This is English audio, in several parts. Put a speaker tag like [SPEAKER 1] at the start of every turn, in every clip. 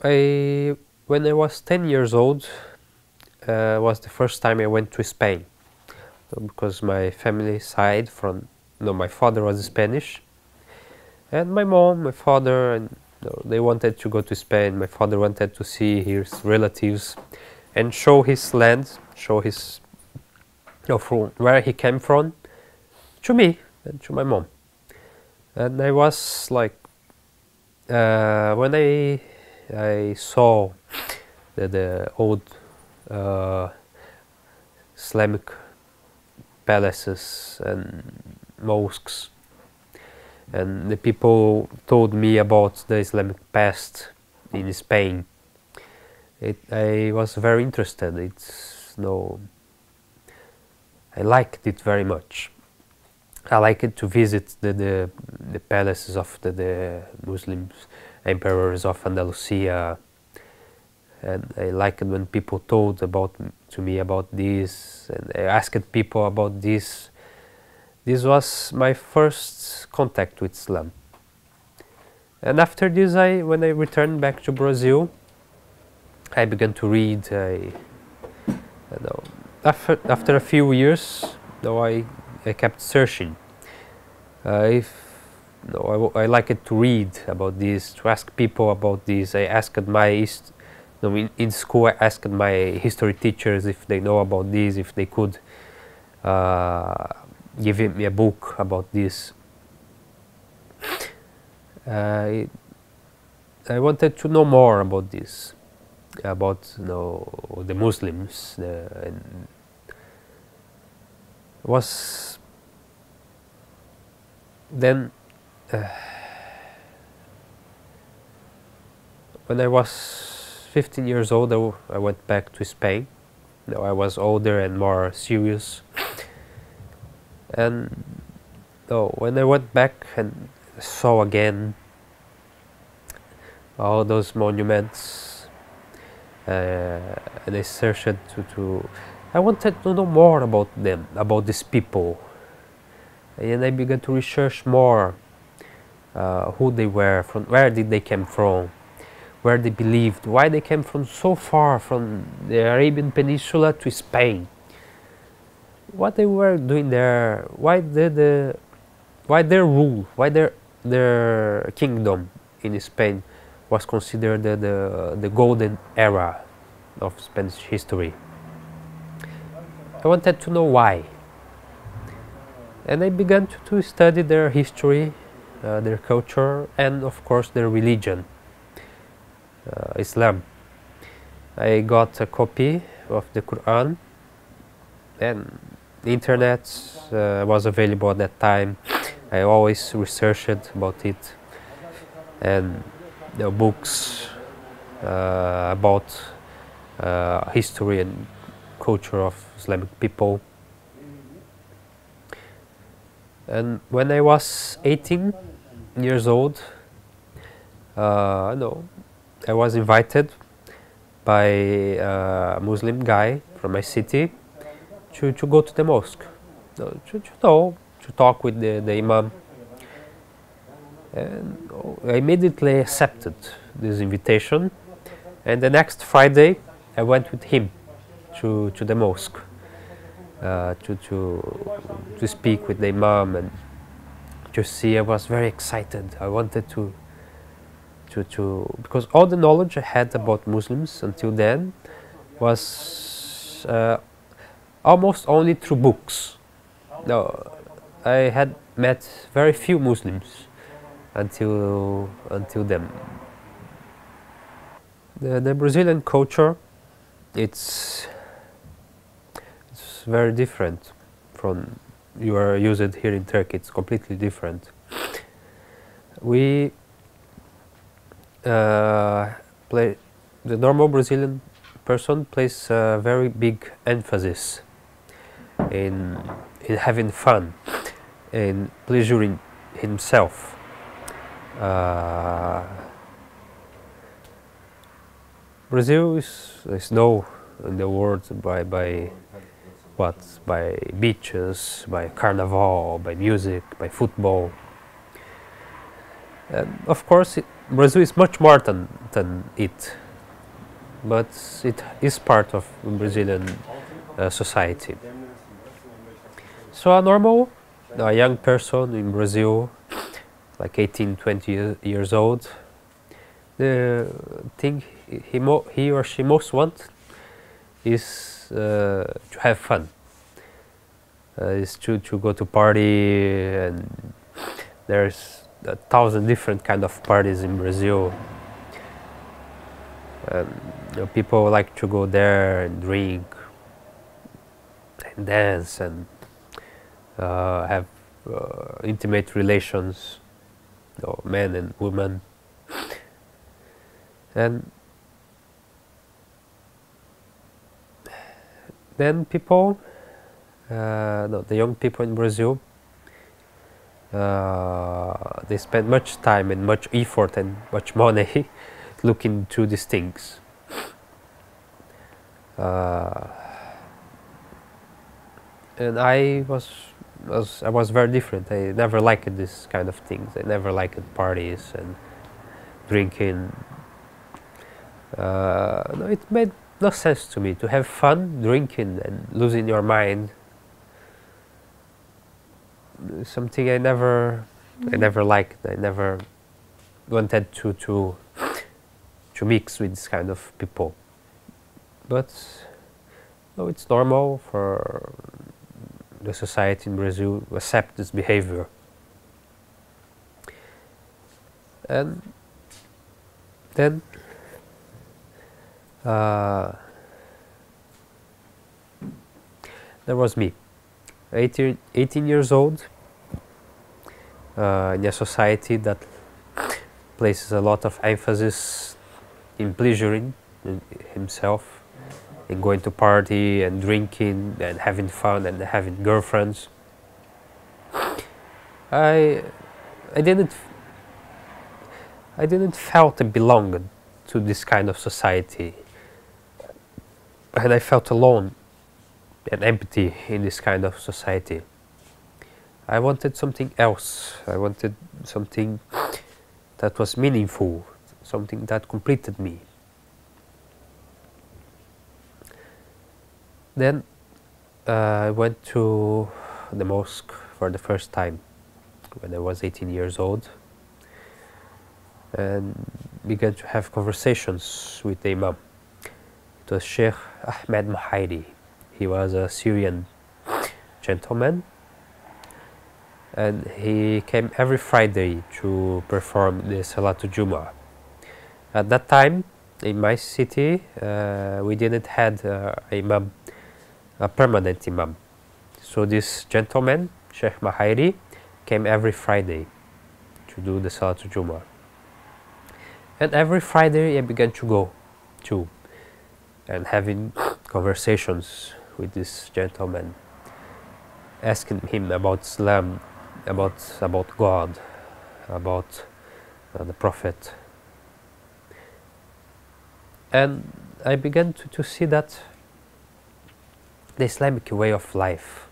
[SPEAKER 1] When I was 10 years old, was the first time I went to Spain. Because my family side my father was Spanish, and my mom, my father, and they wanted to go to Spain. My father wanted to see his relatives and show his land, show his from where he came from to me and to my mom. And I was like, when I saw the old Islamic palaces and mosques, and the people told me about the Islamic past in Spain, I was very interested. I liked it very much. I liked to visit the palaces of the Muslim emperors of Andalusia, and I liked when people told to me about this, and I asked people about this. This was my first contact with Islam. And after this, when I returned back to Brazil, I began to read. After a few years, I kept searching. I liked to read about this, to ask people about this. I asked in school, I asked my history teachers if they know about this, if they could give me a book about this. I wanted to know more about this, about the Muslims. When I was 15 years old, I went back to Spain. I was older and more serious. And when I went back and saw again all those monuments, and I searched I wanted to know more about them, about these people. And I began to research more who they were, from where did they come from, where they believed, why they came from so far from the Arabian Peninsula to Spain, what they were doing there, why their rule, why their kingdom in Spain was considered the golden era of Spanish history. I wanted to know why. And I began to study their history, their culture, and of course their religion, Islam. I got a copy of the Quran, and the internet was available at that time. I always researched about it, and books about history and culture of Islamic people. And when I was 18 years old, I was invited by a Muslim guy from my city to go to the mosque, to talk with the imam. And I immediately accepted this invitation, and the next Friday I went with him to the mosque to speak with the imam and to see. I was very excited. I wanted to because all the knowledge I had about Muslims until then was almost only through books. I had met very few Muslims until then. The Brazilian culture, it's very different from you are used here in Turkey. It's completely different. We the normal Brazilian person places a very big emphasis in having fun, in pleasuring himself. Brazil is known in the world by beaches, by carnival, by music, by football. Of course, Brazil is much more than it, but it is part of Brazilian society. So a normal, a young person in Brazil, like 18, 20 years old, the thing he or she most wants is to have fun, is to go to party, and there's 1,000 different kind of parties in Brazil. People like to go there and drink and dance and have intimate relations, men and women. And then people, the young people in Brazil, they spend much time and much effort and much money looking into these things. And I was very different. I never liked this kind of things. I never liked parties and drinking. No, it made no sense to me to have fun drinking and losing your mind. Something I never liked. I never wanted to mix with this kind of people. But no, it's normal for the society in Brazil to accept this behavior. And then there was me, 18 years old, in a society that places a lot of emphasis in pleasuring himself, in going to party and drinking and having fun and having girlfriends. I didn't felt I belonged to this kind of society, and I felt alone and empty in this kind of society. I wanted something else. I wanted something that was meaningful, something that completed me. Then I went to the mosque for the first time when I was 18 years old, and began to have conversations with the Imam. It was Sheikh Ahmed Mahiri. He was a Syrian gentleman, and he came every Friday to perform the Salatul Jummah. At that time, in my city, we didn't have a permanent Imam. So this gentleman, Sheikh Mahiri, came every Friday to do the Salatul Jummah. And every Friday I began to go too, and having conversations with this gentleman, asking him about Islam, about God, about the Prophet. And I began to see that the Islamic way of life,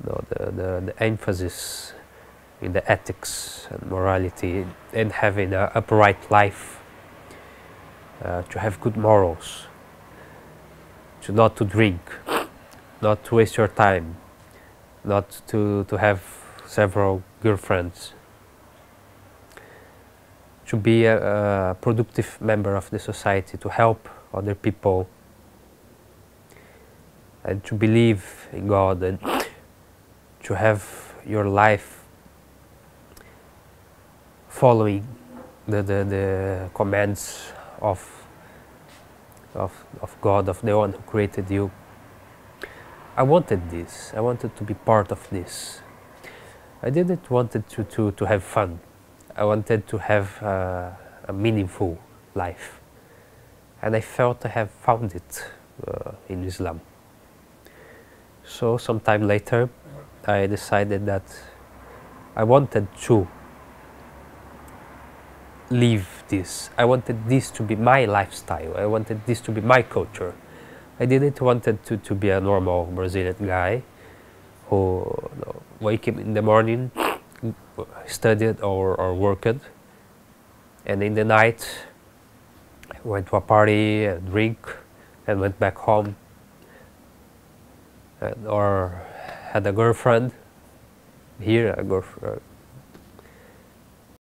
[SPEAKER 1] the emphasis in the ethics and morality, and having an upright life, to have good morals, not to drink, not to waste your time, not to have several girlfriends, to be a productive member of the society, to help other people, and to believe in God, and to have your life following the commands of God, of the one who created you. I wanted this. I wanted to be part of this. I didn't want to have fun. I wanted to have a meaningful life. And I felt I have found it in Islam. So sometime later, I decided that I wanted to live this. I wanted this to be my lifestyle. I wanted this to be my culture. I didn't want to be a normal Brazilian guy who wake up in the morning, studied or worked, and in the night went to a party and drink and went back home, or had a girlfriend here,